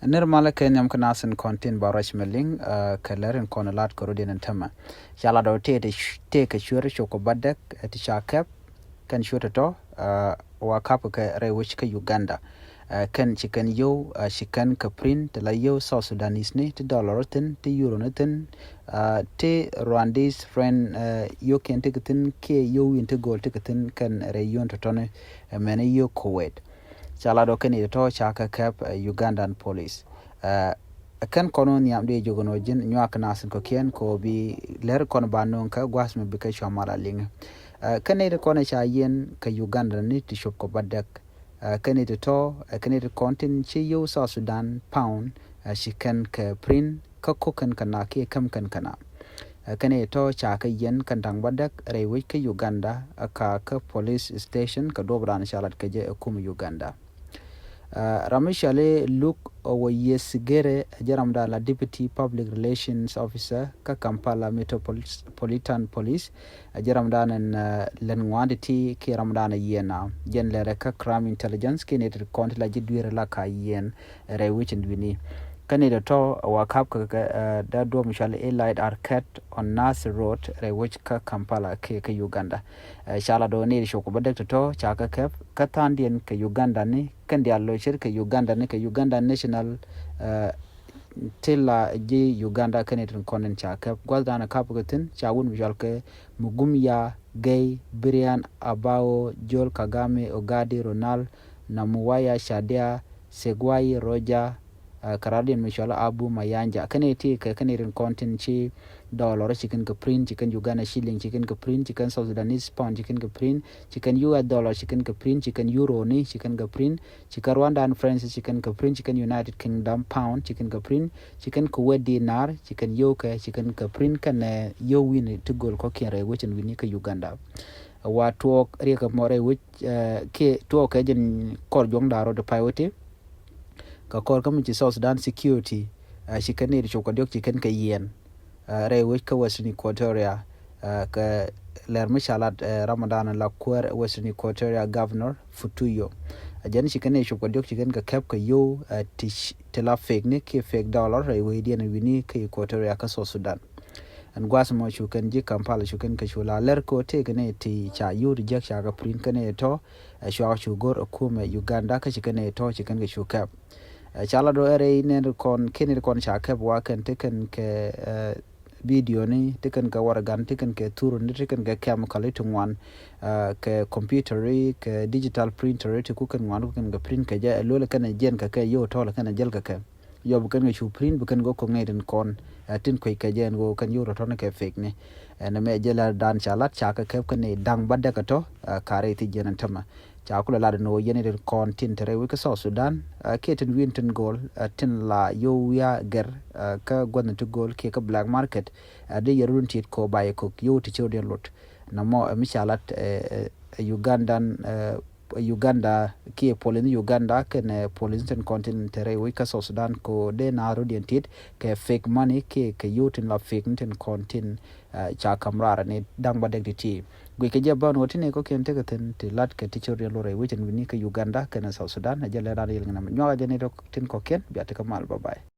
Nirmala kenyam kanasin kontin barash meling kalerin konalat korodian and tama. Shala do take a shure shoko badak at shakap kan shure to wakapuka rewishka Uganda. Kan chicken yo chicken kaprin te la yo South Sudanese ni te $10 te euro natin te Rwandese friend yo ken tikatin ke yo inte gold tikatin kan reyon totone mene yo Kuwait. Chala do ken to chaka cap Ugandan police. Kan kono nyam de jogono jin nyak nasin ko ken ko bi ler kono banon ka gwas me bika shamala ling. Kan ne kono cha yen ka Uganda ni ti shop ko badak. Kan ne to kan ne kontin chi yo South Sudan pound shi kan ka print ka kokan kana ke kam kan kana. Kan ne to cha ka yen kan dang badak rewi ka Uganda ka police station ka dobran shalat ka je kum Uganda. Ramishale Luke Owoyesigere Jaramda la Deputy Public Relations Officer ka Kampala Metropolitan Police Jaramda en lenwanditi ki Ramdana yena jen lere ka crime intelligence ki netir konti la jidwire la ka yen rewich ndwini kanida to wakap ka da do mishale Elite Arcade on Nasir Road rewich ka Kampala ke Uganda shala do ne shoko badek to chaka kep katandien ka Uganda ni kan dia lo shir ka Uganda ni ka Uganda National tilla je Uganda kanetin konen chaka gwaldana kapugatin chawun mishal ke Mugumya Gay Brian Abao Joel Kagame Ogadi Ronald Namuwaya Shadia Segwai Roger Karadian Mishala Abu Mayanja kaneti ka kanerin content chi dollar chicken ka print chicken Uganda shilling chicken ka print chicken South Sudanese pound chicken ka print chicken US dollar chicken ka print chicken euro ni chicken ka print chicken Rwanda and France chicken ka print chicken United Kingdom pound chicken ka print chicken Kuwait dinar chicken yoke chicken ka print kan yo win to goal ko kere which and win ka Uganda wa talk rieka more which ke talk jen kor jong daro de piote ka kor kamuchi South Sudan security chicken ni chokodok chicken ka yen re which ka Western Equatoria ka ler mishalat Ramadan la kwer Western Equatoria governor Futuyo ajan chicken ni chokodok chicken ka kep ka yo tela fake ni ke fake dollar re we dia ni wini ka Equatoria ka South Sudan and gwasmo chuken ji Kampala chuken ka chula ler ko te kane ti cha yu reject cha ka print kane to shwa chugor akume Uganda ka chicken to chicken ka chukap chala do ere ne kon kenir kon cha kep wa kan teken ke video ni teken ka waragan teken ke turu ni teken ke chemical itungwan ke computer ke digital printer te ku kan wan ku kan ga print ka ja lo le kan jen ka ke yo to le kan jel ka ke yo bu kan chu print bu kan go ko ngeden kon tin ko ka jen go kan yo to ne ke fake ni na me jela dan chalat cha ka kep kan ne dang badda ka to kare ti jen tama chakula la no yenir kon tin tere wi ka South Sudan keten winten goal tin la yo ya ger ka gwan to goal ke ka black market de yerun tit ko baye ko yo ti chodien lot na mo mishalat Uganda ki polin Uganda ken polin ten continent tere wi ka South Sudan ko de na rodien tit ke fake money ke yotin la fake ten contin cha kamrara ne dang badek ti gwe ke jaban wotine ko ken te ten te lat ke tichori lore wi ten wini ka Uganda ken South Sudan na jale ra yel ngam nyaga jene do tin ko ken biate ka mal bye.